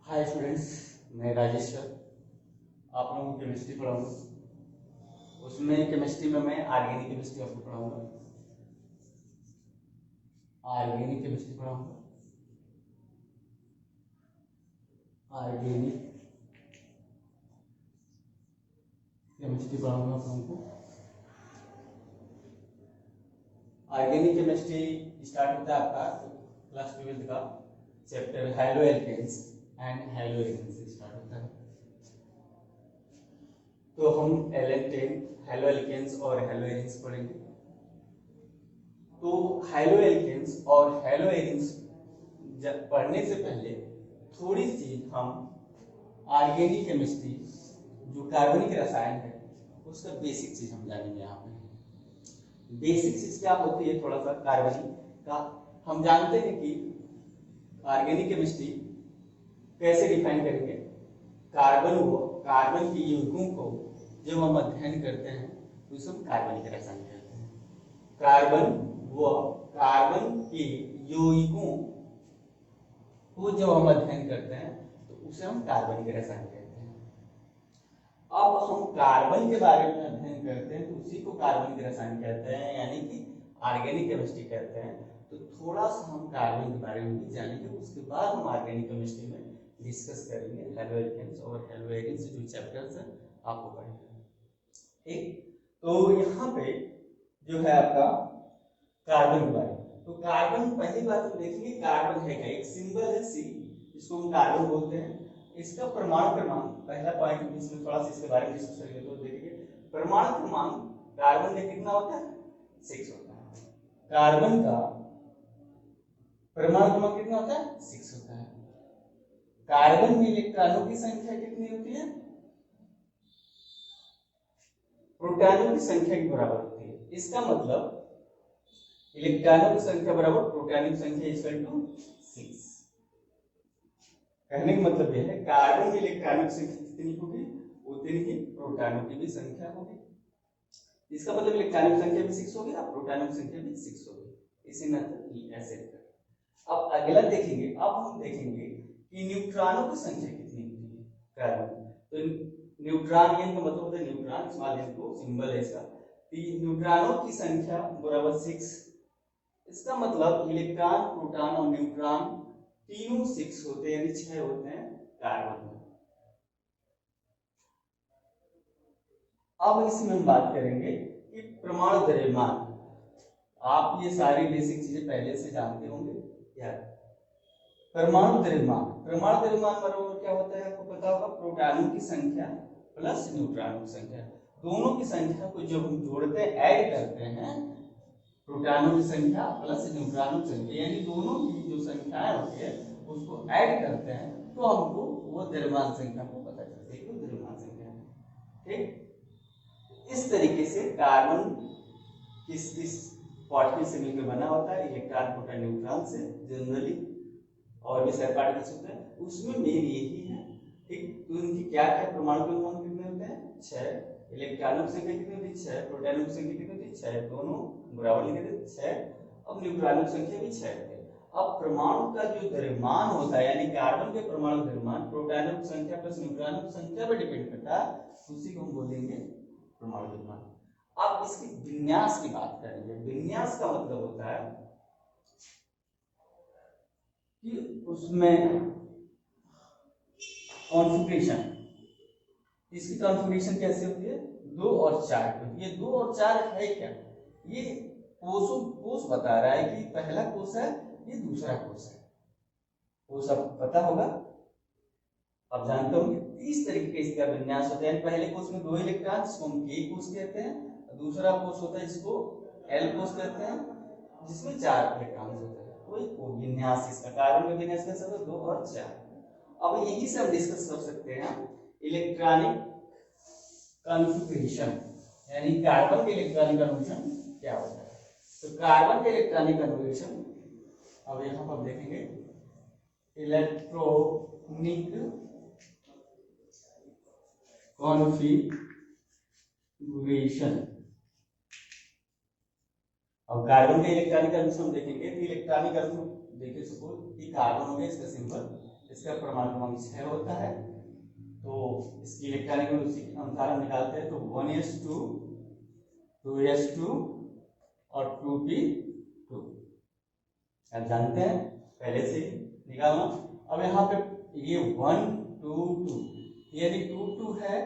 Hi students, मैं Rajesh sir आप लोगों को केमिस्ट्री पढ़ाऊंगा। उसमें केमिस्ट्री में मैं ऑर्गेनिक केमिस्ट्री आपको पढ़ाऊंगा। ऑर्गेनिक केमिस्ट्री पढ़ाऊंगा। ऑर्गेनिक केमिस्ट्री पढ़ाऊंगा आप लोगों को। ऑर्गेनिक केमिस्ट्री स्टार्ट होता है आपका क्लास 12 का chapter haloalkanes and haloalkanes से स्टार्ट होता है। तो हम एलेन हेलो एल्केन्स और हेलो एरिन्स पढ़ेंगे। तो हेलो एल्केन्स और हेलो एरिन्स पढ़ने से पहले थोड़ी सी हम ऑर्गेनिक केमिस्ट्री जो कार्बनिक रसायन है उसका बेसिक चीज हम जानेंगे। यहाँ पे बेसिक चीज क्या होती है, थोड़ा सा कार्बनिक का हम जानते हैं कि ऑर्गेनिक केमिस्ट्री कैसे डिफाइन करेंगे। कार्बन की यौगिकों को जब हम अध्ययन करते हैं तो उसे हम कार्बनिक रसायन कहते हैं। कार्बन के यौगिकों को जब हम अध्ययन करते हैं तो उसे हम कार्बनिक रसायन कहते हैं। अब हम कार्बन के बारे में अध्ययन करते हैं तो उसी को कार्बनिक रसायन कहते हैं, यानी कि ऑर्गेनिक केमिस्ट्री कहते हैं। तो थोड़ा सा हम कार्बन के बारे में भी जानेंगे, उसके बाद हम ऑर्गेनिक केमिस्ट्री में डिस्कस करेंगे हेलो एल्केन्स और हेलो एरिन्स जो चैप्टर्स हैं आपको पढ़ेंगे। ठीक, तो यहाँ पे जो है आपका कार्बन के बारे में, तो कार्बन पहली बात तो देखिए कार्बन है क्या, एक सिंबल है सी, इसको हम कार्बन बोलते हैं। इसका परमाणु क्रमांक पहला पॉइंट, इसमें थोड़ा सा इसके बारे में डिस्कस करेंगे। तो देखिए परमाणु क्रमांक कार्बन का कितना होता है, 6 होता है। कार्बन का परमाणु क्रमांक कितना होता है, 6 होता है। कार्बन में इलेक्ट्रॉनों की संख्या कितनी होती है, प्रोटॉनों की संख्या के बराबर होती है। इसका मतलब इलेक्ट्रॉनों की संख्या बराबर प्रोटॉनों की संख्या इक्वल टू 6। कहने का मतलब यह है कार्बन में इलेक्ट्रॉनों की संख्या कितनी होगी, उतनी ही प्रोटॉनों की भी संख्या होगी। इसका मतलब इलेक्ट्रॉनों की संख्या भी 6 होगी और प्रोटॉनों की संख्या भी 6 होगी। इसी मेथड ऐसे कर। अब अगला देखेंगे, अब हम देखेंगे कि न्यूट्रॉनों की संख्या कितनी होती है कार्बन। तो न्यूट्रॉन का मतलब होता है न्यूट्रॉन, स्मॉल n को सिंबल है इसका। न्यूट्रॉनों की संख्या बराबर 6। इसका मतलब इलेक्ट्रॉन, प्रोटॉन और न्यूट्रॉन तीनों 6 होते हैं, यानी 6 होते हैं कार्बन में। अब इसमें हम बात करेंगे कि परमाणु द्रव्यमान। आप ये सारी बेसिक चीजें पहले से जानते होंगे यार। परमाणु द्रव्यमान बराबर क्या होता है आपको पता होगा, प्रोटॉनों की संख्या प्लस न्यूट्रॉनों की संख्या। दोनों की संख्या को जब हम जोड़ते हैं, ऐड करते हैं, प्रोटॉनों की संख्या प्लस न्यूट्रॉनों की संख्या, यानी दोनों की जो संख्याएं होती है उसको ऐड करते हैं तो हमको वो द्रव्यमान संख्या को पता चलती है, वो द्रव्यमान संख्या है। ठीक, इस तरीके से कार्बन किस पार्टिकल से मिलकर बना होता है, इलेक्ट्रॉन, प्रोटॉन, न्यूट्रॉन से जनरली, और भी सारे पार्टिकल्स होते हैं, उसमें मेन यही है। ठीक, तो इनकी क्या क्या परमाणु क्रमांक कितने होते हैं, 6। इलेक्ट्रॉनों की संख्या कितनी होती है, 6। प्रोटॉनों की संख्या कितनी होती है, 6। दोनों बराबर लिखे थे 6। अब न्यूट्रॉनों की संख्या भी 6 होती है। अब परमाणु का जो द्रव्यमान होता है, यानी कार्बन के परमाणु द्रव्यमान प्रोटॉनों की संख्या प्लस न्यूट्रॉनों की संख्या पर डिपेंड करता है, उसी को हम बोलेंगे परमाणु द्रव्यमान। अब इसकी विन्यास की बात करेंगे। विन्यास का मतलब होता है कि उसमें कॉन्फ़िगरेशन, इसकी कॉन्फ़िगरेशन कैसे होती है, 2 और 4 की होती है। ये 2 और 4 है क्या, ये कोष बता रहा है कि पहला कोष है, ये दूसरा कोष है। वो सब पता होगा, आप जानते होंगे। इस तरीके से इसका विन्यास होता है। पहले कोष में 2 इलेक्ट्रॉन, जिसको हम K कोष कहते हैं। दूसरा कोष होता है जिसको L कोष कहते हैं, जिसमें 4 इलेक्ट्रॉन होते हैं। वो विन्यास इसका, कार्बन का विन्यास कैसा होता है, 2 और 4। अब यही से हम डिस्कस कर सकते हैं इलेक्ट्रॉनिक कॉन्फ़िगरेशन, यानी कार्बन के इलेक्ट्रॉनिक कन्फर्मेशन क्या होता है। तो कार्बन के इलेक्ट्रॉनिक कन्फर्मेशन अब यहाँ पर देखेंगे, इलेक्ट्रॉनिक कॉन्फ़िगरेशन। अब कार्बन के इलेक्ट्रॉनिक कन्फर्मेशन देखेंगे तो इलेक्ट्रॉनिक कन्फर्मेशन देखिए, सपोज कि कार्बन हो गया, इसका सिंबल इसका परमाणु क्रमांक 6 होता है। तो इसकी इलेक्ट्रॉनिक उसी के अनुसार हम निकालते हैं। तो 1s2 2s2 और 2p2 आप जानते हैं पहले से ही निकालना। अब यहाँ पे ये 1 2 2 यदि 2 2 है,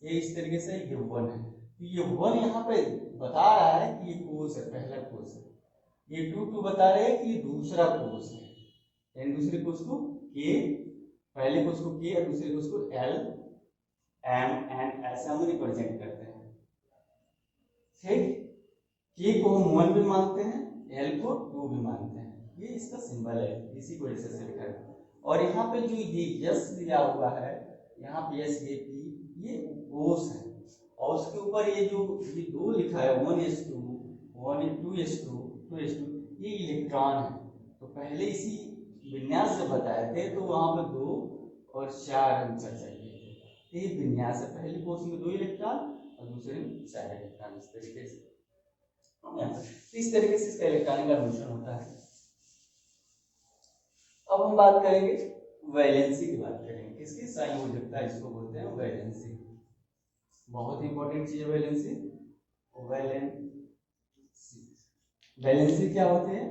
ये इस तरीके से ये 1 है, तो ये 1 यहाँ पे बता रहा है कि ये कोष है, पहला कोष है। ये 2 2 बता रहे हैं कि ये दूसरा कोष है, यानी दूसरे कोष को के, पहले कोष को के और दूसरे कोष को एल एम एन ऐसे हम रिप्रेजेंट करते हैं। ठीक, के को हम 1 भी मानते हैं, एल को 2 भी मानते हैं। ये इसका सिंबल है, इसी को ऐसे से लिखा है। और यहाँ पे जो ये यस दिया हुआ है, यहाँ पे यस ये पी, ये कोष है, और उसके ऊपर ये जो ये 2 लिखा है 1s2 2s2 2s2 ये इलेक्ट्रॉन है। तो पहले इसी विन्यास से बताए थे, तो वहां पे 2 और 4 हम चर्चा किए थे। ये विन्यास है, पहले कोष में 2 इलेक्ट्रॉन और दूसरे में 4 इलेक्ट्रॉन, इस तरीके से। इस तरीके से इसका इलेक्ट्रॉनिक कन्वर्जन होता है। अब हम बात करेंगे वैलेंसी की, बात करेंगे किसकी, संयोजकता, इसको बोलते हैं वैलेंसी। बहुत इंपॉर्टेंट चीज है वैलेंसी। वैलेंसी क्या होती है?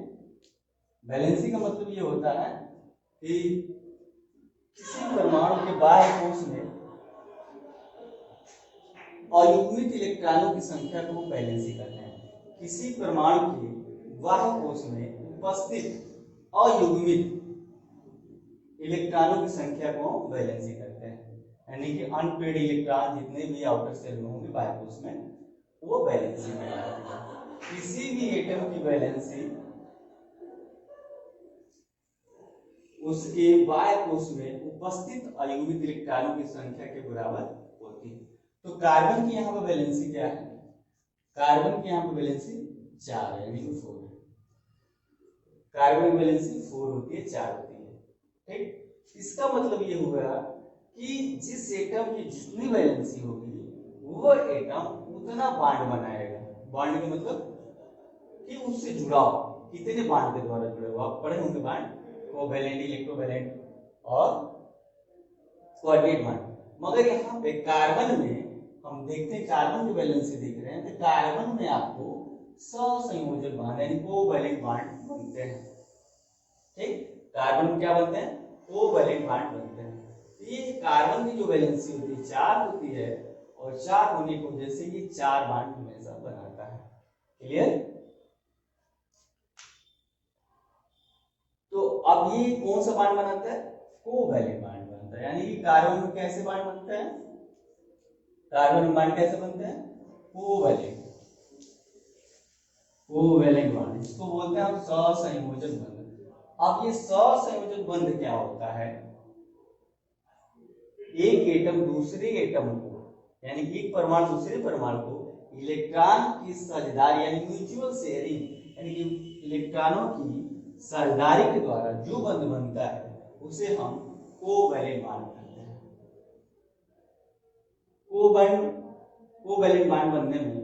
वैलेंसी का मतलब ये होता है कि किसी परमाणु के बाह्य कोश में अयुग्मित इलेक्ट्रॉनों की संख्या को वैलेंसी कहते हैं। किसी परमाणु के बाह्य कोश में उपस्थित अयुग्मित इलेक्ट्रॉनों की संख्या को वैलेंसी करते हैं, यानी कि अनपेड इलेक्ट्रॉन जितने भी आउटर सेल में होंगे बाह्य कोश में, वो वैलेंसी में आते हैं। किसी भी एटम की वैलेंसी उसके बाह्य कोश में उपस्थित अयुग्मित इलेक्ट्रॉनों की संख्या के बराबर होती है। तो कार्बन की यहाँ पर वैलेंसी क्या है? कार्बन की यहाँ पर वैलेंसी 4 है, यानी कि 4 है। कार्बन की वैलेंसी 4 होती है, 4 होती है। ठीक, इसका मतलब ये हुआ कि जिस एटम की जितनी वैलेंसी होगी वो एटम उतना बॉन्ड बनाएगा। बॉन्ड का मतलब कि उससे जुड़ाव, कितने बॉन्ड के द्वारा जुड़े हुआ, आप पढ़े होंगे बॉन्ड, कोवैलेंट, इलेक्ट्रोवैलेंट और कोऑर्डिनेट बॉन्ड। मगर यहाँ पे कार्बन में हम देखते हैं, कार्बन की वैलेंसी देख रहे हैं, तो कार्बन में आपको सहसंयोजक बॉन्ड यानी कोवैलेंट बॉन्ड बनते हैं। ठीक, कार्बन में क्या बनते हैं? कोवैलेंट बॉन्ड बनते हैं। ये कार्बन की जो वैलेंसी होती है 4 होती है, और 4 होने की वजह से ये 4 बॉन्ड हमेशा बनाता है। क्लियर? तो अब ये कौन सा बॉन्ड बनाता है? कोवैलेंट बॉन्ड बनता है। यानी कि कार्बन में कैसे बॉन्ड बनते हैं? कार्बन में बॉन्ड कैसे बनते हैं? कोवैलेंट बॉन्ड, इसको बोलते हैं हम सहसंयोजक बंध। अब ये सहसंयोजक बंध क्या होता है? एक एटम दूसरे एटम को, यानी एक परमाणु दूसरे परमाणु को इलेक्ट्रॉन की साझेदारी यानी म्यूचुअल शेयरिंग, यानी कि इलेक्ट्रॉनों की साझेदारी के द्वारा जो बंध बनता है उसे हम कोवैलेंट बॉन्ड कहते हैं। कोवैलेंट बॉन्ड बनने में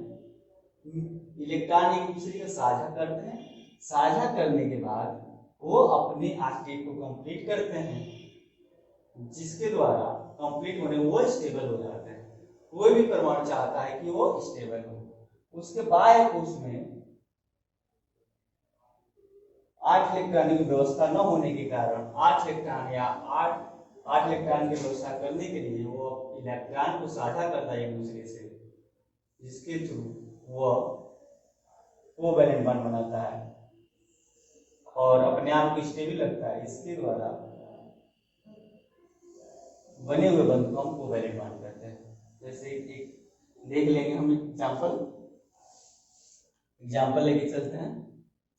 इलेक्ट्रॉन एक दूसरे का साझा करते हैं, साझा करने के बाद वो अपने स्टेट को कंप्लीट करते हैं, जिसके द्वारा कंप्लीट होने वो स्टेबल हो जाते हैं। कोई भी परमाणु चाहता है कि वो स्टेबल हो। उसके बाह्य कोश में 8 इलेक्ट्रॉन की व्यवस्था न होने के कारण 8 इलेक्ट्रॉन या 8 इलेक्ट्रॉन की व्यवस्था करने के लिए वो इलेक्ट्रॉन को साझा करता है एक दूसरे से, जिसके थ्रू वो कोवैलेंट बॉन्ड बनाता है और अपने आप को स्टेबल रखता है। इसके द्वारा बने हुए बंध को हम कोवैलेंट बॉन्ड कहते हैं। जैसे एक देख लेंगे हम एग्जाम्पल लेके चलते हैं।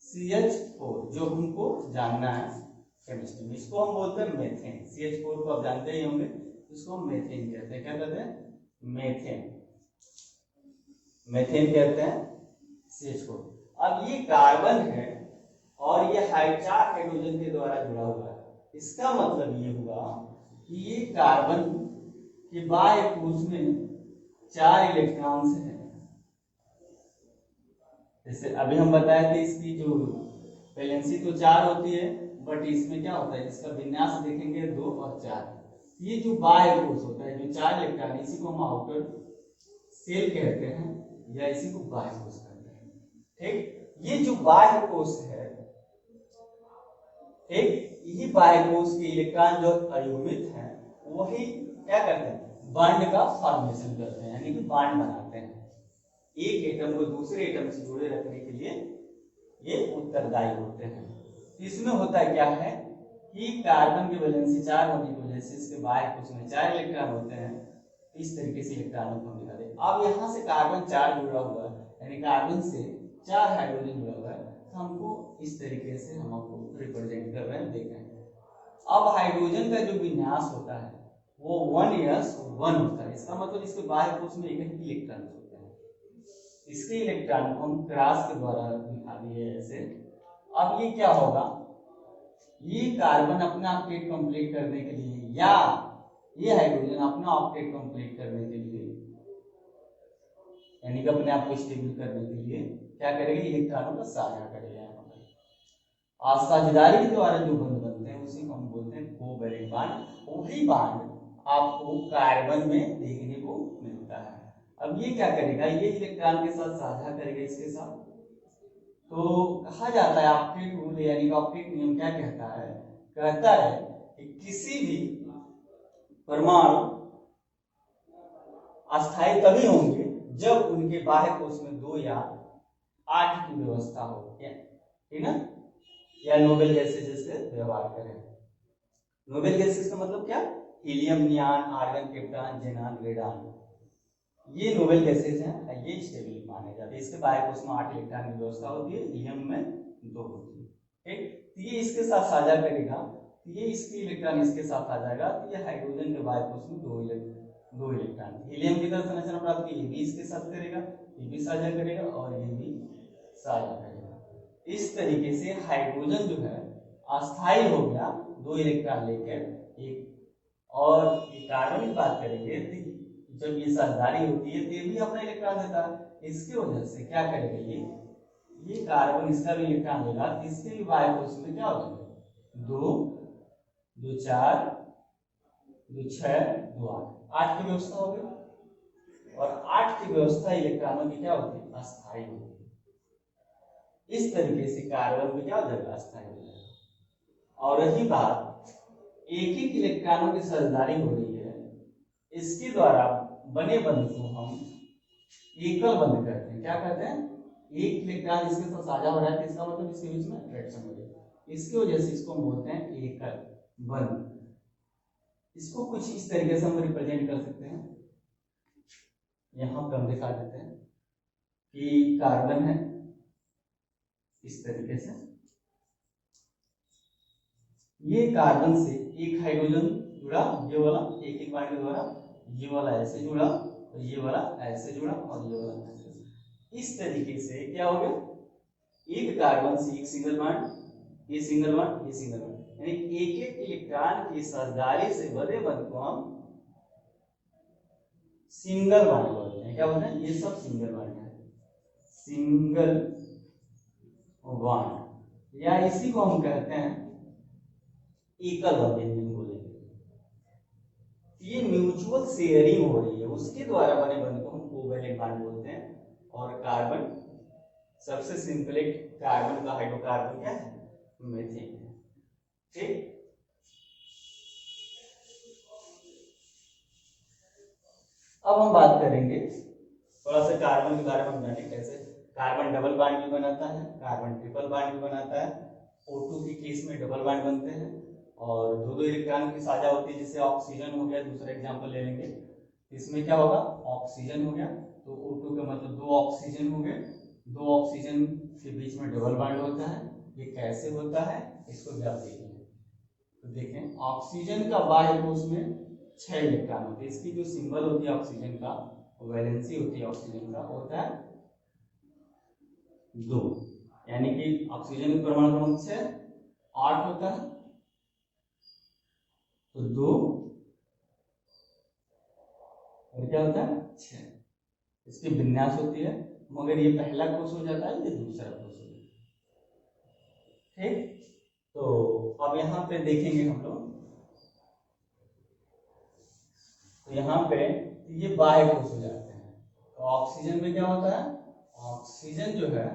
CH4 जो हमको जानना है केमिस्ट्री में, इसको हम बोलते हैं मेथेन। CH4 को आप जानते ही होंगे, इसको हम मेथेन कहते हैं। क्या कहते हैं? मेथेन कहते हैं CH4। अब ये कार्बन है और ये 4 हाइड्रोजन के द्वारा जुड़ा हुआ है। इसका मतलब ये हुआ कि ये कार्बन के बाह्य कोश में 4 इलेक्ट्रॉन्स हैं। जैसे अभी हम बताए थे, इसकी जो वैलेंसी तो 4 होती है, बट इसमें क्या होता है, इसका विन्यास देखेंगे 2 और 4। ये जो बाह्य कोश होता है, जो 4 इलेक्ट्रॉन, इसी को हम आउटर सेल कहते हैं या इसी को बाह्य कोश कहते हैं। ठीक, ये जो बाह्य कोश है, ठीक, यही बाह्य कोश के इलेक्ट्रॉन जो अयुग्मित हैं वही क्या करते हैं, बॉन्ड का फॉर्मेशन करते हैं, यानी कि बॉन्ड बनाते हैं। एक एटम को दूसरे एटम से जोड़े रखने के लिए ये उत्तरदायी होते हैं। इसमें होता क्या है कि कार्बन की वैलेंसी 4 होने की वजह से इसके बाह्य कोश में 4 इलेक्ट्रॉन होते हैं। इस तरीके से इलेक्ट्रॉनों को हम दिखा दें। अब यहाँ से कार्बन 4 जुड़ा हुआ है, यानी कार्बन से 4 हाइड्रोजन जुड़ा हुआ है, तो हमको इस तरीके से हम आपको रिप्रेजेंट कर रहे हैं, देख रहे हैं। अब हाइड्रोजन का जो विन्यास होता है वो 1s1 होता है। इसका मतलब इसके बाह्य कोश में एक इलेक्ट्रॉन होते हैं। इसके इलेक्ट्रॉन को हम क्रॉस के द्वारा दिखा दिए ऐसे। अब ये क्या होगा, ये कार्बन अपना ऑक्टेट कंप्लीट करने के लिए या ये हाइड्रोजन अपना ऑक्टेट कंप्लीट करने के लिए, यानी कि अपने आप को स्टेबल करने के लिए क्या करेगा, इलेक्ट्रॉनों का साझा करेगा। यहाँ साझेदारी के द्वारा जो बंध बनते हैं उसी को हम बोलते हैं कोवैलेंट बॉन्ड। वही बॉन्ड आपको कार्बन में देखने को मिलता है। अब ये क्या करेगा, ये इलेक्ट्रॉन के साथ साझा करेगा इसके साथ। तो कहा जाता है ऑक्टेट रूल, यानी कि ऑक्टेट नियम क्या कहता है, कहता है कि किसी भी परमाणु अस्थायी तभी होंगे जब उनके बाह्य कोश में 2 या 8 की व्यवस्था हो, ठीक ना, या नोबेल गैसेज से व्यवहार करें। नोबेल गैसेज का मतलब क्या, helium, neon, argon, krypton, xenon, radon, ये नोबेल गैसेज हैं, ये स्टेबल माने जाते हैं। इसके बाह्य कोश में 8 इलेक्ट्रॉन की व्यवस्था होती है, हीलियम में 2 होती है। ठीक, तो ये इसके साथ साझा करेगा, तो ये इसके इलेक्ट्रॉन इसके साथ आ जाएगा, तो ये हाइड्रोजन के बाह्य कोश में 2 इलेक्ट्रॉन। हीलियम की तरह संरचना प्राप्त की, ये भी इसके साथ करेगा, ये भी साझा करेगा और ये भी साझा करेगा। इस तरीके से हाइड्रोजन जो है अस्थायी हो गया 2 इलेक्ट्रॉन लेकर एक। और कार्बन की बात करेंगे तो जब ये साझेदारी होती है तो ये भी अपना इलेक्ट्रॉन देता है। इसकी वजह से क्या करेगा, ये कार्बन इसका भी इलेक्ट्रॉन देगा, तो इसके भी बाह्य कोश में क्या हो जाएगा, 2 2 4 2 6 2 8 की व्यवस्था होगी। और 8 की व्यवस्था इलेक्ट्रॉनों की क्या होती है, अस्थायी होती है। इस तरीके से कार्बन में क्या हो जाएगा, अस्थायी हो जाएगा। और रही बात एक एक इलेक्ट्रॉनों की साझेदारी हो रही है, इसके द्वारा बने बंध को हम एकल बंध कहते हैं। क्या कहते हैं, एक इलेक्ट्रॉन इसके साथ साझा हो रहा है, इसका मतलब इसके बीच में रिएक्शन हो रही है, इसकी वजह से इसको हम बोलते हैं एकल बंध। इसको कुछ इस तरीके से हम रिप्रेजेंट कर सकते हैं। यहां पर हम दिखा देते हैं कि कार्बन है इस तरीके से, ये कार्बन से एक हाइड्रोजन जुड़ा, ये वाला एक एक बॉन्ड के द्वारा, ये वाला ऐसे जुड़ा और ये वाला ऐसे जुड़ा और ये वाला ऐसे। इस तरीके से क्या हो गया, एक कार्बन से एक सिंगल बॉन्ड, ये सिंगल बॉन्ड, ये सिंगल बॉन्ड, यानी एक एक इलेक्ट्रॉन की साझेदारी से बने बंध को हम सिंगल बॉन्ड बोलते हैं। क्या बोलते हैं, ये सब सिंगल बॉन्ड है, सिंगल बॉन्ड, या इसी को हम कहते हैं एकल बंध बोलेंगे। ये म्यूचुअल शेयरिंग हो रही है, उसके द्वारा बने बंध को हम कोवैलेंट बॉन्ड बोलते हैं। और कार्बन सबसे सिंपल एक कार्बन का हाइड्रोकार्बन क्या है, मीथेन है। ठीक, अब हम बात करेंगे थोड़ा सा कार्बन के बारे में, हम जाने कैसे कार्बन डबल बॉन्ड भी बनाता है, कार्बन ट्रिपल बॉन्ड भी बनाता है। O2 के केस में डबल बॉन्ड बनते हैं और 2 इलेक्ट्रॉन की साझा होती है, जैसे ऑक्सीजन हो गया, दूसरा एग्जांपल ले लेंगे। इसमें क्या होगा, ऑक्सीजन हो गया, तो O2 का मतलब 2 ऑक्सीजन हो गए, 2 ऑक्सीजन के बीच में डबल बॉन्ड होता है। ये कैसे होता है, इसको भी आप देखेंगे। तो देखें, ऑक्सीजन का बाह्य कोश में 6 इलेक्ट्रॉन होते हैं। इसकी जो सिंबल होती है ऑक्सीजन का, वैलेंसी होती है ऑक्सीजन का, होता है 2, यानी कि ऑक्सीजन का परमाणु क्रमांक 6 8 होता है, तो 2 और क्या होता है 6। इसकी विन्यास होती है, मगर ये पहला कोश हो जाता है, ये दूसरा कोश हो जाता है। ठीक, तो अब यहाँ पे देखेंगे हम लोग, तो यहाँ पे ये बाह्य कोश हो जाते हैं। तो ऑक्सीजन में क्या होता है, ऑक्सीजन जो है,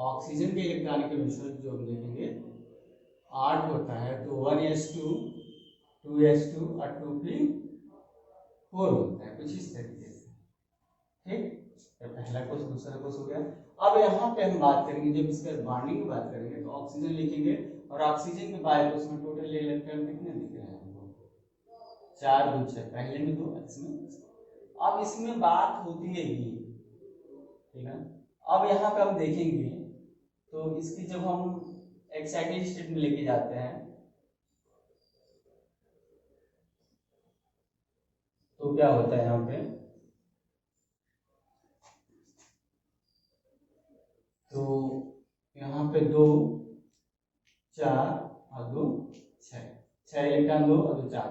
ऑक्सीजन के इलेक्ट्रॉनिक केमिस्ट्री जो हम देखेंगे 8 होता है, तो 1s2 2s2 और 2p4 होता है, कुछ इस तरीके से। ठीक, तो पहला कोश दूसरा कोश हो गया। अब यहाँ पे हम बात करेंगे, जब इसका बॉन्डिंग की बात करेंगे तो ऑक्सीजन लिखेंगे, और ऑक्सीजन के बाह्य कोश में टोटल इलेक्ट्रॉन कितने दिख रहे हैं हमको, 4 2 6, पहले में 2 इसमें। अब इसमें बात होती है ये, ठीक है। अब यहाँ पे हम देखेंगे तो इसकी जब हम एक्साइटेड स्टेट में लेके जाते हैं तो क्या होता है, यहाँ पे तो यहाँ पे 2 4 और 2 6, 6 इलेक्ट्रॉन 2 और 2 4,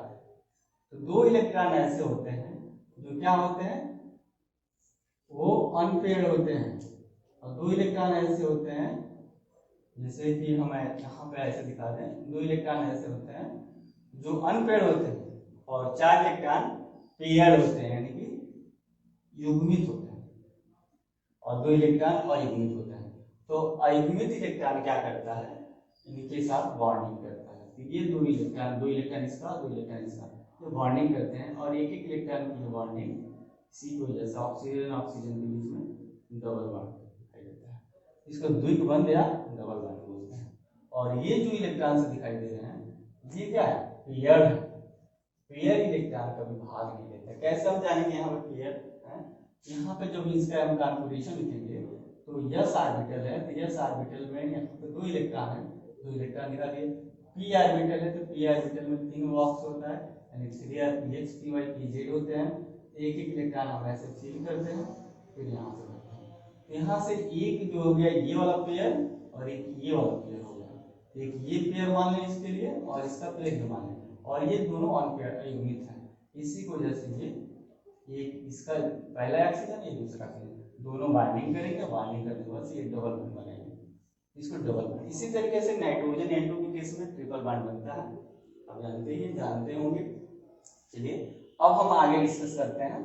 तो 2 इलेक्ट्रॉन ऐसे होते हैं जो क्या होते हैं, वो अनपेयर्ड होते हैं, और 2 इलेक्ट्रॉन ऐसे होते हैं, जैसे कि हम यहाँ पे ऐसे दिखा दें, 2 इलेक्ट्रॉन ऐसे होते हैं जो अनपेयर्ड होते हैं, और 4 इलेक्ट्रॉन पेयर्ड होते हैं, यानी कि युग्मित होते हैं, और 2 इलेक्ट्रॉन अयुग्मित होते हैं। तो अयुग्मित इलेक्ट्रॉन क्या करता है, इनके साथ बॉन्डिंग करता है। तो ये 2 इलेक्ट्रॉन इसका, 2 इलेक्ट्रॉन इसका, तो बॉन्डिंग करते हैं, और एक एक इलेक्ट्रॉन की बॉन्डिंग इसी की वजह से ऑक्सीजन ऑक्सीजन के बीच में डबल बॉन्ड दिखाई देता है, इसको द्विक बंध या डबल बॉन्ड बोलते हैं। और ये जो इलेक्ट्रॉन से दिखाई दे रहे हैं, ये क्या है, पेयर है, पेयर इलेक्ट्रॉन का भी भाग नहीं लेता। कैसे हम जानेंगे यहाँ पे पेयर है, यहाँ पे जब इसका हम कॉन्फ़िगरेशन लिखेंगे तो यस ऑर्बिटल है, तो यस ऑर्बिटल में यहाँ पे 2 इलेक्ट्रॉन है, 2 इलेक्ट्रॉन निकालिए। पी ऑर्बिटल है, तो पी ऑर्बिटल में 3 बॉक्स होता है, यानी 3r ph py pz होते हैं। एक एक इलेक्ट्रॉन हम ऐसे फिल करते हैं, फिर यहाँ से करते हैं, तो यहाँ से एक जो हो गया ये वाला पेयर, और एक ये वाला पेयर हो गया, एक ये पेयर मान लें इसके लिए, और इसका पेयर भी मान लें, और ये दोनों अनपेयर अयुग्मित हैं। इसी की वजह से ये एक इसका पहला ऑक्सीजन, ये दूसरा ऑक्सीजन, दोनों बाइंडिंग करेंगे, बाइंडिंग करने के बाद ये डबल बॉन्ड बनाएंगे, इसको डबल बॉन्ड। इसी तरीके से नाइट्रोजन N2 के केस में ट्रिपल बॉन्ड बनता है, आप जानते होंगे। चलिए अब हम आगे डिस्कस करते हैं।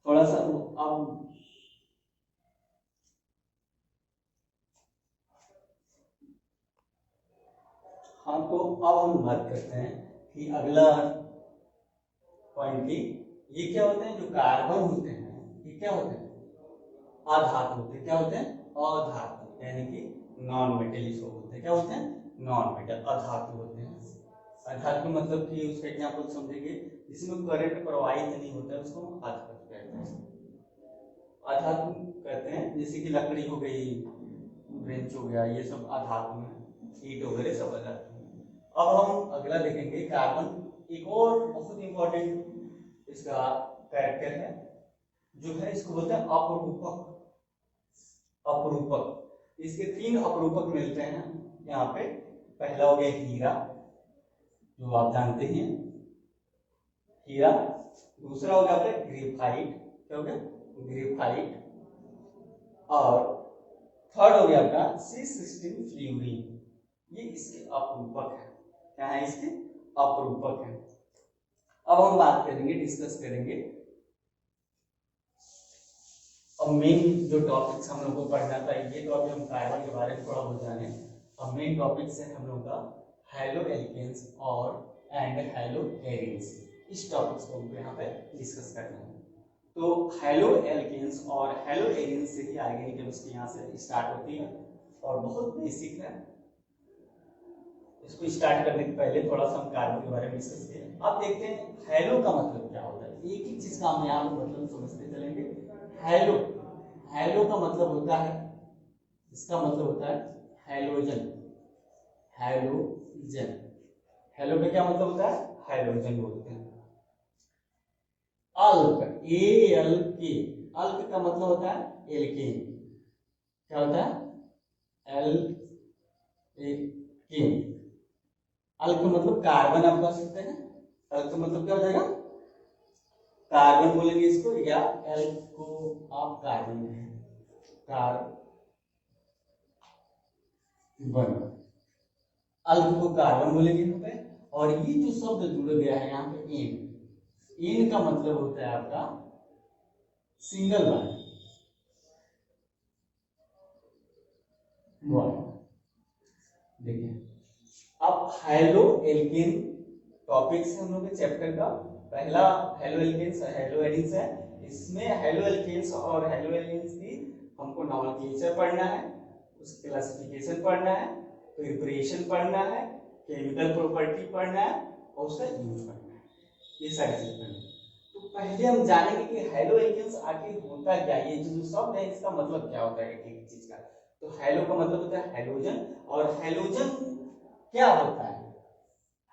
थोड़ा सा अब हाँ, तो अब हम बात करते हैं कि अगला पॉइंट की, ये क्या होते हैं, जो कार्बन होते हैं ये क्या होते हैं, अधातु होते हैं। क्या होते हैं, अधातु, यानी कि नॉन मेटलिक होते हैं। क्या होते हैं, नॉन मेटल, अधातु होते हैं। अधातु मतलब कि उसका एग्जांपल समझेंगे, जिसमें करंट प्रवाहित नहीं होता है, उसको अधातु कहते हैं। अधातु कहते हैं, जैसे कि लकड़ी हो गई, बेंच हो गया, ये सब अधातु है, ईंट वगैरह सब अधातु है। अब हम अगला देखेंगे कार्बन, एक और बहुत इंपॉर्टेंट इसका कैरेक्टर है, जो है इसको बोलते हैं अपरूपक। अपरूपक, इसके 3 अपरूपक मिलते हैं यहाँ पे। पहला हो गया हीरा, जो आप जानते हैं हीरा। दूसरा हो गया आपका ग्रेफाइट, क्या हो गया, ग्रेफाइट। और थर्ड हो गया आपका C16 फ्लूरीन, ये इसके अपरूपक है। क्या है, इसके अपरूपक है। अब हम बात करेंगे, डिस्कस करेंगे, अब मेन जो टॉपिक्स हम लोग को पढ़ना था, ये तो अभी हम कार्बन के बारे में थोड़ा बहुत जाने। अब मेन टॉपिक्स है हम लोग का हेलो एल्केन्स और एंड हेलो एरिन्स। इस टॉपिक्स को हमको यहाँ पे डिस्कस करना है। तो हेलो एल्केन्स और हेलो एरिन्स से ही ऑर्गेनिक केमिस्ट्री यहाँ से स्टार्ट होती है, और बहुत बेसिक है। इसको स्टार्ट करने के पहले थोड़ा सा हम कार्बन के बारे में डिस्कस करें। अब देखते हैं हेलो का मतलब क्या होता है, एक ही चीज का हम यहाँ मतलब समझते चलेंगे। हेलो, हेलो का मतलब होता है, इसका मतलब होता है हैलोजन। हैलोजन, हेलो का क्या मतलब होता है, हैलोजन बोलते हैं। अल्क, ALK, अल्क का मतलब होता है एल्केन। क्या होता है, एल्केन। अल्क मतलब कार्बन, आप कह सकते हैं। अल्क मतलब क्या हो जाएगा, कार्बन बोलेंगे इसको, या एल्क को आप कार्बन कहें। कार्बन, अल्क को कार्बन बोलेंगे यहाँ पे। और ये जो शब्द जुड़ गया है यहाँ पे इन का मतलब होता है आपका सिंगल बॉन्ड। देखिए अब हेलो एल्केन टॉपिक से हम लोग के चैप्टर का पहला हेलो एल्केन्स हेलो एडिन्स है। इसमें हेलो एल्केन्स और हेलो एडिन्स की हमको नॉमेनक्लेचर पढ़ना है, उसकी क्लासिफिकेशन पढ़ना है, प्रिपरेशन पढ़ना है, केमिकल प्रॉपर्टी पढ़ना है और उसका यूज पढ़ना है, ये सारी चीजें पढ़नी है। तो पहले हम जानेंगे कि हेलो एल्केन्स आखिर होता क्या है, ये जो शब्द है इसका मतलब क्या होता है एक चीज का। तो हेलो का मतलब होता है हेलोजन, और हेलोजन क्या होता है,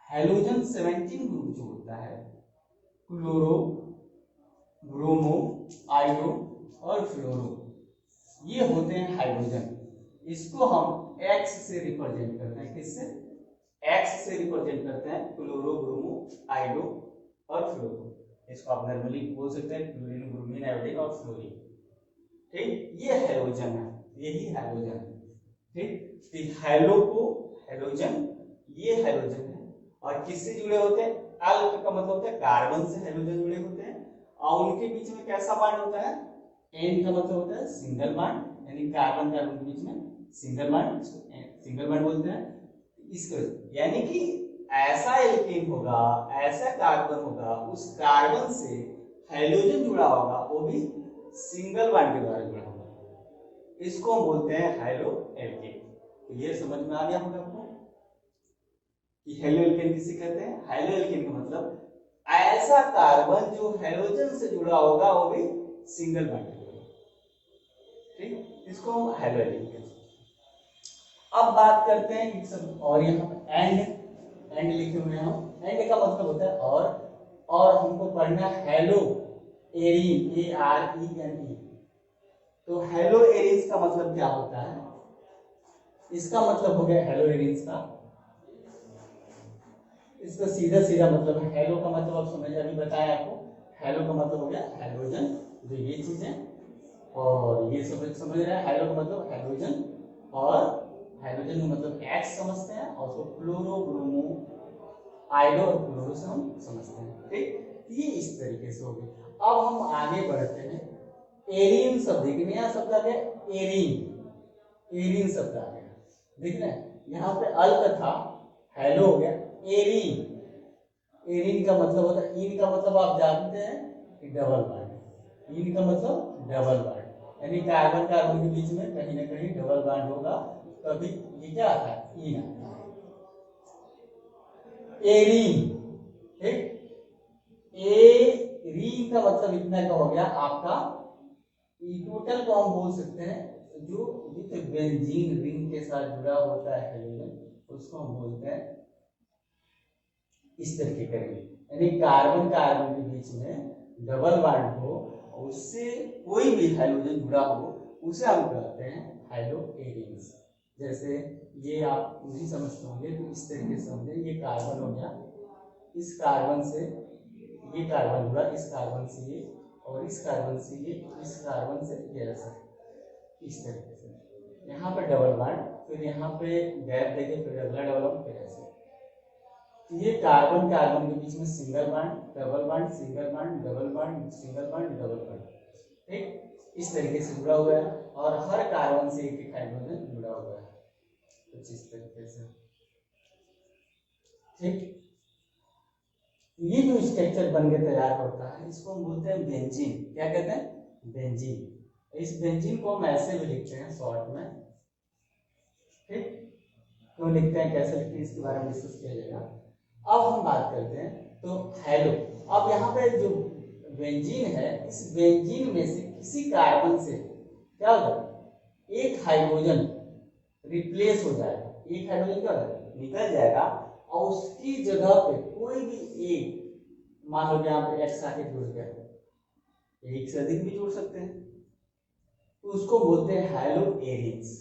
हेलोजन 17 ग्रुप जो होता है, क्लोरो, ब्रोमो, आयोडो और फ्लोरो, ये होते हैं हाइड्रोजन। इसको हम एक्स से रिप्रेजेंट करते हैं, किससे, एक्स से रिप्रेजेंट करते हैं, क्लोरो, ब्रोमो, आयोडो और फ्लोरो। इसको आप नॉर्मली बोल सकते हैं क्लोरीन, ब्रोमीन, आयोडीन और फ्लोरीन। ठीक, ये हेलोजन है, यही हेलोजन है। ठीक, हेलो को हेलोजन, ये हेलोजन है। और किससे जुड़े होते हैं, अल्क का मतलब होता है कार्बन से हेलोजन जुड़े होते हैं, और उनके बीच में कैसा बॉन्ड होता है, एन का मतलब होता है सिंगल बॉन्ड, यानी कार्बन कार्बन के बीच में सिंगल बॉन्ड, सिंगल बॉन्ड बोलते हैं इसको। यानी कि ऐसा एल्केन होगा, ऐसा कार्बन होगा, उस कार्बन से हाइड्रोजन जुड़ा होगा, वो भी सिंगल बॉन्ड के द्वारा जुड़ा होगा, इसको हम बोलते हैं हेलो एल्केन। तो ये समझ में आ गया होगा आपको कि हेलो एल्केन किसे कहते हैं। हेलो एल्केन का मतलब ऐसा कार्बन जो हाइड्रोजन से जुड़ा होगा, वो भी सिंगल बॉन्ड के द्वारा। ठीक, इसको हम हेलो एल्केन कहते हैं। अब बात करते हैं कि सब, और यहाँ पे एंड लिखे हुए हैं हम। एंड का मतलब होता है और हमको पढ़ना हेलो एरीन, ARENE। तो हेलो एरीन्स का मतलब क्या होता है, इसका मतलब हो गया हेलो एरीन्स का, इसका सीधा सीधा मतलब हेलो का मतलब आप समझ, अभी बताया आपको, हेलो का मतलब हो गया हाइड्रोजन, जो ये चीज है, और ये समझ रहे हैं, हेलो का मतलब हाइड्रोजन, और हाइड्रोजन का मतलब एक्स समझते हैं, और उसको क्लोरो, ब्रोमो, आयोडो और क्लोरो से हम समझते हैं। ठीक, ये इस तरीके से हो गया। अब हम आगे बढ़ते हैं, एरीन शब्द, एक नया शब्द आ गया, एरीन शब्द आ गया, देख रहे हैं, यहाँ पे अल्क था, हेलो हो गया, एरीन का मतलब होता है, इन का मतलब आप जानते हैं कि डबल बॉन्ड, इन का मतलब डबल बॉन्ड, यानी कार्बन कार्बन के बीच में कहीं ना कहीं डबल बॉन्ड होगा, कभी ये क्या आता है, इन आता है, एरीन। ठीक, एरीन का मतलब इतना का हो गया आपका, टोटल को हम बोल सकते हैं जो विद बेंजीन रिंग के साथ जुड़ा होता है हाइड्रोजन, उसको हम बोलते हैं, इस तरीके करेंगे, यानी कार्बन कार्बन के बीच में डबल बॉन्ड हो, उससे कोई भी हाइड्रोजन जुड़ा हो, उसे हम कहते हैं हेलो एरीन्स। जैसे ये आप नहीं समझते होंगे, तो इस तरीके से समझे, ये कार्बन हो गया, इस कार्बन से ये कार्बन जुड़ा, इस कार्बन से ये, और इस कार्बन से ये, इस कार्बन से ये, ऐसा इस तरीके से, यहाँ पे डबल बॉन्ड, फिर यहाँ पे गैप देके फिर अगला डबल बॉन्ड, फिर ऐसे। ये कार्बन कार्बन के बीच में single bond, double bond, single bond, double bond, single bond, double bond. ठीक, इस तरीके से जुड़ा हुआ है, और हर कार्बन से एक एक हाइड्रोजन जुड़ा हुआ है, कुछ इस तरीके से। ठीक, ये जो स्ट्रक्चर बन के तैयार होता है, इसको हम बोलते हैं बेंजीन। क्या कहते हैं, बेंजीन। इस बेंजीन को हम ऐसे भी लिखते हैं शॉर्ट में। ठीक, क्यों लिखते हैं, कैसे लिखते हैं, इसके बारे में डिस्कस किया जाएगा। अब हम बात करते हैं, तो हेलो, अब यहाँ पे जो बेंजीन है, इस बेंजीन में से किसी कार्बन से क्या होगा, एक हाइड्रोजन रिप्लेस हो जाएगा, एक हाइड्रोजन क्या होगा, निकल जाएगा, और उसकी जगह पे कोई भी एक, मान लो यहाँ पे एक्स आके जुड़ गया, एक से अधिक भी जुड़ सकते हैं, तो उसको बोलते हैं हेलो एरीन्स।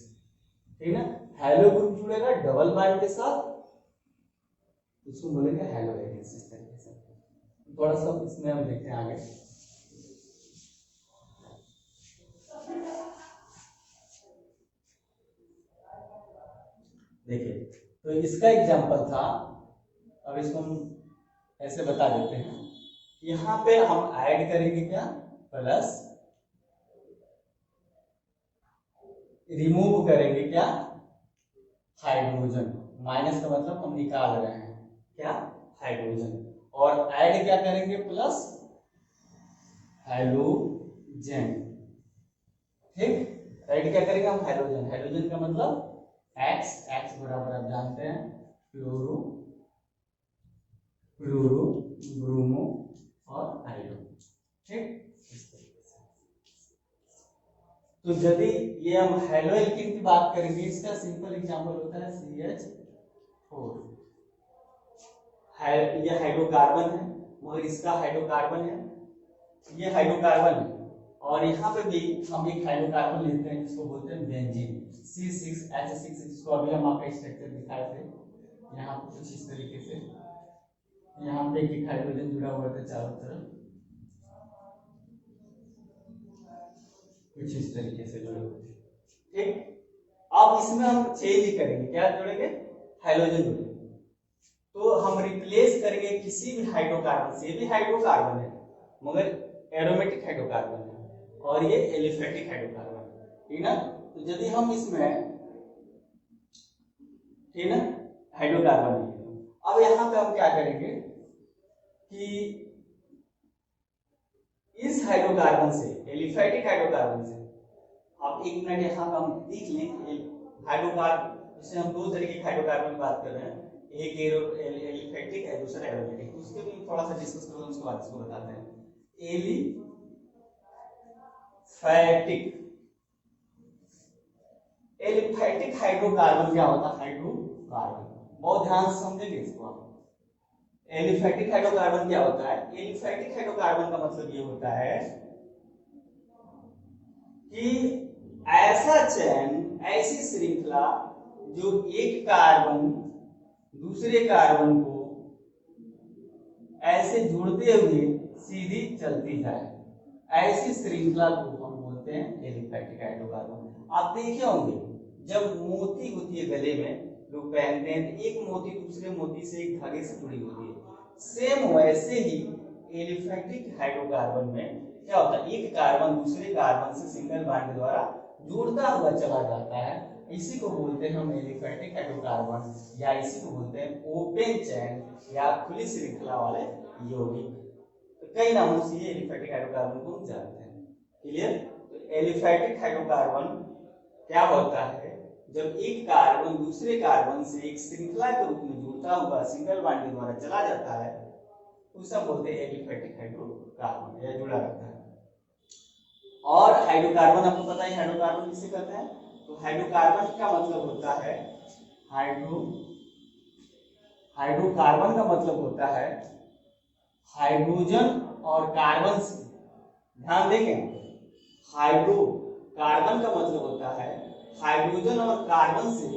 ठीक ना, हेलो ग्रुप जुड़ेगा डबल बॉन्ड के साथ, उसको बोलेंगे हेलो एरीन्स। इस तरीके से थोड़ा सा इसमें हम देखते हैं आगे। देखिए, तो इसका एग्जांपल था, अब इसको हम ऐसे बता देते हैं। यहाँ पे हम ऐड करेंगे क्या, प्लस, रिमूव करेंगे क्या, हाइड्रोजन। माइनस का मतलब हम निकाल रहे हैं क्या, हाइड्रोजन। और ऐड क्या करेंगे, प्लस हेलोजन। ठीक, ऐड क्या करेंगे हम, हेलोजन। हेलोजन का मतलब एक्स, एक्स बराबर आप जानते हैं फ्लोरो, फ्लोरो, ब्रोमो और हाइड्रो। ठीक, इस तरीके से। तो यदि ये हम हेलो एल्कीन की बात करेंगे, इसका सिंपल एग्जांपल होता है CH4। ये हाइड्रोकार्बन है, मगर इसका हाइड्रोकार्बन है, ये हाइड्रोकार्बन है। और यहाँ पे भी हम एक हाइड्रोकार्बन लेते हैं जिसको बोलते हैं बेंजीन, C6H6, जिसको अभी हम आपका स्ट्रक्चर दिखाए थे। यहाँ पे कुछ इस तरीके से, यहाँ पे एक हाइड्रोजन जुड़ा हुआ था चारों तरफ, कुछ इस तरीके से जुड़े हुए थे। ठीक, अब इसमें हम चेंज ही करेंगे, क्या जोड़ेंगे, हाइड्रोजन जोड़ेंगे। तो हम रिप्लेस करेंगे किसी भी हाइड्रोकार्बन से, ये भी हाइड्रोकार्बन है मगर एरोमेटिक हाइड्रोकार्बन है, और ये एलिफेटिक हाइड्रोकार्बन है, ठीक ना। तो यदि हम इसमें, ठीक ना, हाइड्रोकार्बन, अब यहाँ पे हम क्या करेंगे कि इस हाइड्रोकार्बन से, एलिफेटिक हाइड्रोकार्बन से, आप एक मिनट यहाँ पे हम देख लें हाइड्रोकार्बन, जैसे हम दो तरीके के हाइड्रोकार्बन की बात कर रहे हैं, एक एलिफेटिक है, दूसरा एरोमेटिक। उसके भी थोड़ा सा डिस्कस करो, उसके बाद इसको बताते हैं। एलिफेटिक हाइड्रोकार्बन क्या होता है, हाइड्रोकार्बन, बहुत ध्यान से समझेंगे इसको आप। एलिफेटिक हाइड्रोकार्बन क्या होता है, एलिफेटिक हाइड्रोकार्बन का मतलब ये होता है कि ऐसा चैन, ऐसी श्रृंखला जो एक कार्बन दूसरे कार्बन को ऐसे जोड़ते हुए सीधी चलती जाए, ऐसी श्रृंखला को हम बोलते हैं एलिफेटिक हाइड्रोकार्बन। आप देखे होंगे जब मोती होती है गले में, लोग पहनते हैं, तो एक मोती दूसरे मोती से एक धागे से जुड़ी होती है। सेम वैसे ही एलिफेटिक हाइड्रोकार्बन में क्या होता है, एक कार्बन दूसरे कार्बन से सिंगल बॉन्ड के द्वारा जुड़ता हुआ चला जाता है। इसी को बोलते हैं हम एलिफेटिक हाइड्रोकार्बन, या इसी को बोलते हैं ओपन चैन या खुली श्रृंखला वाले यौगिक। तो कई नामों से ये एलिफेटिक हाइड्रोकार्बन को हम जानते हैं। क्लियर। तो एलिफेटिक हाइड्रोकार्बन क्या होता है, जब एक कार्बन दूसरे कार्बन से एक श्रृंखला के रूप में जुड़ता हुआ सिंगल बॉन्ड के द्वारा चला जाता है, उसे हम बोलते हैं एलिफेटिक हाइड्रोकार्बन, या जुड़ा रहता है। और हाइड्रोकार्बन आपको पता है हाइड्रोकार्बन किसे कहते हैं, तो हाइड्रोकार्बन का मतलब होता है हाइड्रोकार्बन का मतलब होता है हाइड्रोजन और कार्बन से, ध्यान देंगे, हाइड्रोकार्बन का मतलब होता है हाइड्रोजन और कार्बन से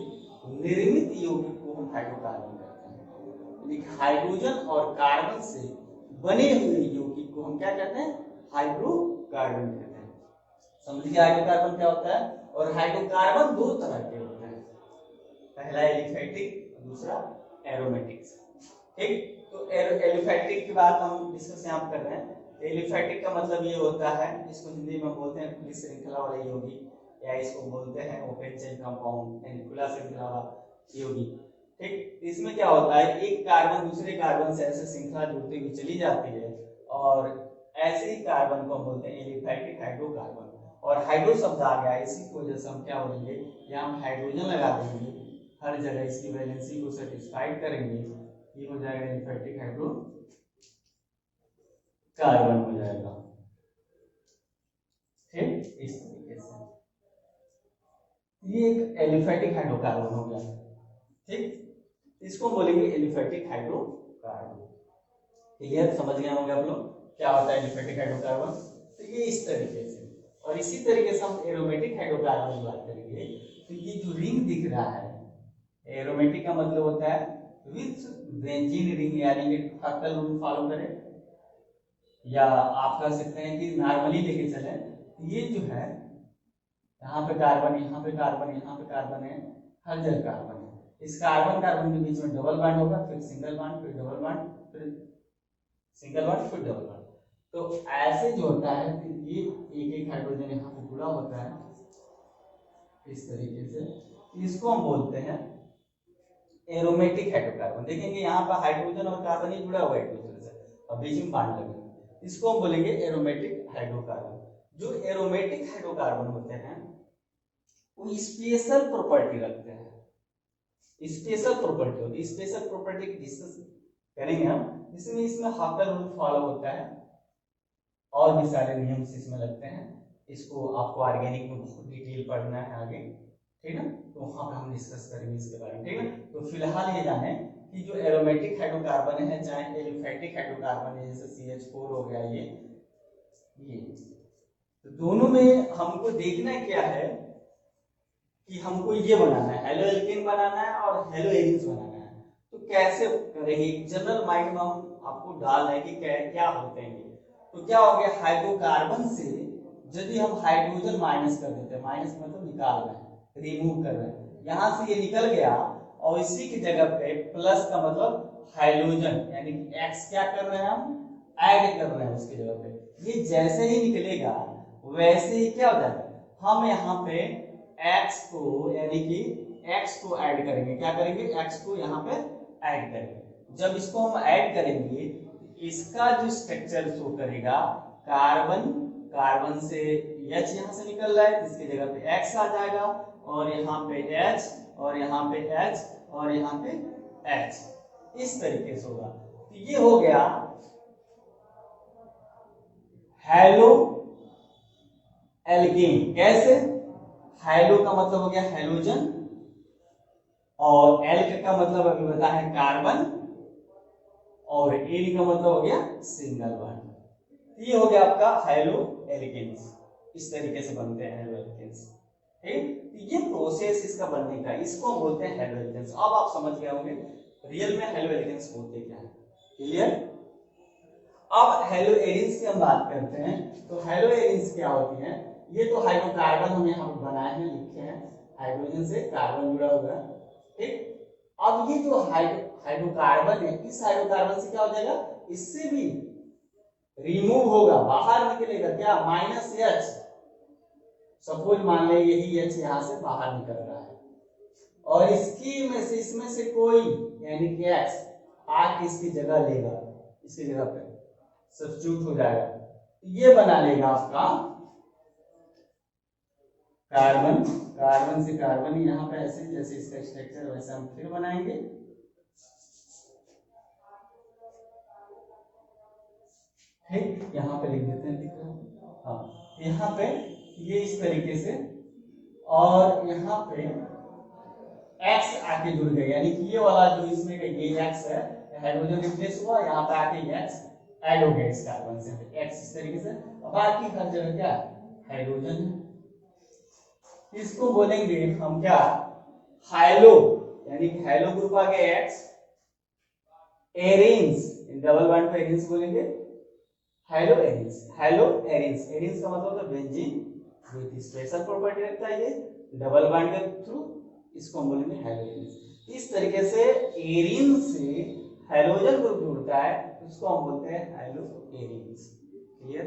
निर्मित यौगिक को हम हाइड्रोकार्बन कहते हैं। हाइड्रोजन और कार्बन से बने हुए यौगिक को हम क्या कहते हैं, हाइड्रोकार्बन कहते हैं। समझिए हाइड्रोकार्बन क्या होता है। और हाइड्रोकार्बन दो तरह के होते हैं, पहला एलिफेटिक, दूसरा एरोमेटिक। ठीक, तो एलिफेटिक की बात हम डिस्कस यहाँ कर रहे हैं। एलिफेटिक का मतलब ये होता है, इसको हिंदी में बोलते हैं खुली श्रृंखला वाले यौगिक, या इसको बोलते हैं ओपन चेन कंपाउंड, यानी खुला श्रृंखला वाला यौगिक। ठीक, इसमें क्या होता है, एक कार्बन दूसरे कार्बन से ऐसे श्रृंखला जुड़ती हुई चली जाती है, और ऐसे ही कार्बन को हम बोलते हैं एलिफेटिक हाइड्रोकार्बन। और हाइड्रो शब्द आ गया, इसी की वजह से हम क्या बोलेंगे, यहाँ हम हाइड्रोजन लगा देंगे, हर जगह इसकी वैलेंसी को सेटिस्फाइड करेंगे, ये हो जाएगा एलिफेटिक हाइड्रो कार्बन हो जाएगा। ठीक, इस तरीके से ये एक एलिफेटिक हाइड्रोकार्बन हो गया। ठीक, इसको बोलेंगे एलिफेटिक हाइड्रोकार्बन। क्लियर, समझ गए होंगे आप लोग क्या होता है एलिफेटिक हाइड्रोकार्बन। तो ये इस तरीके से, और इसी तरीके से हम एरोमेटिक हाइड्रोकार्बन की बात करेंगे। तो ये जो रिंग दिख रहा है, एरोमेटिक का मतलब होता है विथ बेंजीन रिंग, यानी कि फ्रैक्टल रूल फॉलो करें, या आप कह सकते हैं कि नॉर्मली लेके चले। ये जो है, यहाँ पे कार्बन, यहाँ पे कार्बन, यहाँ पे कार्बन है, हर जगह कार्बन है, इस कार्बन कार्बन के बीच में डबल बॉन्ड होगा, फिर सिंगल बॉन्ड, फिर डबल बॉन्ड, फिर सिंगल बॉन्ड, फिर डबल बॉन्ड। तो ऐसे जो होता है फिर ये एक एक हाइड्रोजन यहाँ पे जुड़ा होता है इस तरीके से, इसको हम बोलते हैं एरोमेटिक हाइड्रोकार्बन। देखेंगे यहाँ पर हाइड्रोजन और कार्बन ही जुड़ा हुआ है एक दूसरे से, अब बीच में बॉन्ड लगे, इसको हम बोलेंगे एरोमेटिक हाइड्रोकार्बन। जो एरोमेटिक हाइड्रोकार्बन होते हैं वो स्पेशल प्रॉपर्टी रखते हैं, स्पेशल प्रॉपर्टी होती है, स्पेशल प्रॉपर्टी डिस्कस करेंगे हम, जिसमें इसमें हाफेल रूल फॉलो होता है और भी सारे नियम इसमें लगते हैं। इसको आपको ऑर्गेनिक में बहुत डिटेल पढ़ना है आगे, ठीक है, तो वहां पे हम डिस्कस करेंगे इसके बारे में, ठीक है। तो फिलहाल ये जाने कि जो एरोमेटिक हाइड्रोकार्बन है चाहे एलिफैटिक हाइड्रोकार्बन है, जैसे CH4 हो गया ये तो दोनों में हमको देखना क्या है कि हमको ये बनाना है, हेलो एल्केन बनाना है और हेलो एरिन्स बनाना है। तो कैसे करेंगे, जनरल माइंड में हम आपको डाल है कि क्या होते हैं। तो क्या हो गया, हाइड्रोकार्बन से यदि हम हाइड्रोजन माइनस कर देते हैं, माइनस मतलब निकाल रहे हैं, रिमूव कर रहे हैं, यहां से ये निकल गया और इसी की जगह पे प्लस का मतलब हाइड्रोजन यानी कि X क्या कर रहे हैं हम ऐड कर रहे हैं उसकी जगह पे। ये जैसे ही निकलेगा वैसे ही क्या हो जाता है, हम यहाँ पे X को यानी कि X को ऐड करेंगे, क्या करेंगे X को यहाँ पे ऐड करेंगे। जब इसको हम ऐड करेंगे इसका जो स्ट्रक्चर शो करेगा, कार्बन कार्बन से H यहाँ से निकल रहा है, इसकी जगह पे X आ जाएगा और यहाँ पे H और यहाँ पे H और यहाँ पे H, इस तरीके से होगा। तो ये हो गया हेलो एल्केन। कैसे, हेलो का मतलब हो गया हेलोजन और एल्क का मतलब अभी बता है कार्बन और एल का मतलब हो गया सिंगल बॉन्ड। ये हो गया आपका हेलो एल्केन्स, इस तरीके से बनते हैं हेलो एल्केन्स, ठीक। ये प्रोसेस इसका बनने का, इसको हम बोलते हैं हेलो एल्केन्स। अब आप समझ गए होंगे रियल में हेलो एल्केन्स होते क्या है, क्लियर। अब हेलो एरिन्स की हम बात करते हैं, तो हेलो एरिन्स क्या होती हैं, ये तो हाइड्रोकार्बन हम यहाँ बनाए हैं, लिखे हैं, हाइड्रोजन से कार्बन जुड़ा हुआ है, ठीक। अब ये जो हाइड्रोकार्बन है, इस हाइड्रोकार्बन से क्या हो जाएगा, इससे भी रिमूव होगा, बाहर निकलेगा, क्या -H। सपोज मान ले यही H यहां से बाहर निकल रहा है और इसकी में से इसमें से कोई यानी कि X आके इसकी जगह लेगा, इसकी जगह पे सब्स्टिट्यूट हो जाएगा, ये बना लेगा आपका कार्बन। कार्बन से कार्बन यहाँ पे ऐसे जैसे इसका स्ट्रक्चर वैसे हम फिर बनाएंगे, ठीक। यहाँ पे लिख देते हैं, दिख रहा है, हाँ, यहाँ पे ये इस तरीके से और यहाँ पे X आके जुड़ गया, यानी कि ये वाला जो इसमें का ये X है, हाइड्रोजन रिप्लेस हुआ, यहाँ पे आके X ऐड हो गया इस कार्बन से, X इस तरीके से, बाकी हर जगह क्या हाइड्रोजन है। इसको बोलेंगे हम क्या, हाइलो, यानी कि हाइलो ग्रुप आ गया X, एरिन्स, डबल बॉन्ड पे एरिन्स बोलेंगे, high-low arenes, high-low arenes, arenes का मतलब होता है बेंजीन विद स्पेशल प्रॉपर्टी रखता है ये डबल बॉन्ड के थ्रू, इसको हम बोलेंगे हाइलो एरिन्स। इस तरीके से एरिन से हाइड्रोजन ग्रुप जुड़ता है, उसको हम बोलते हैं हाइलो एरिन्स, क्लियर।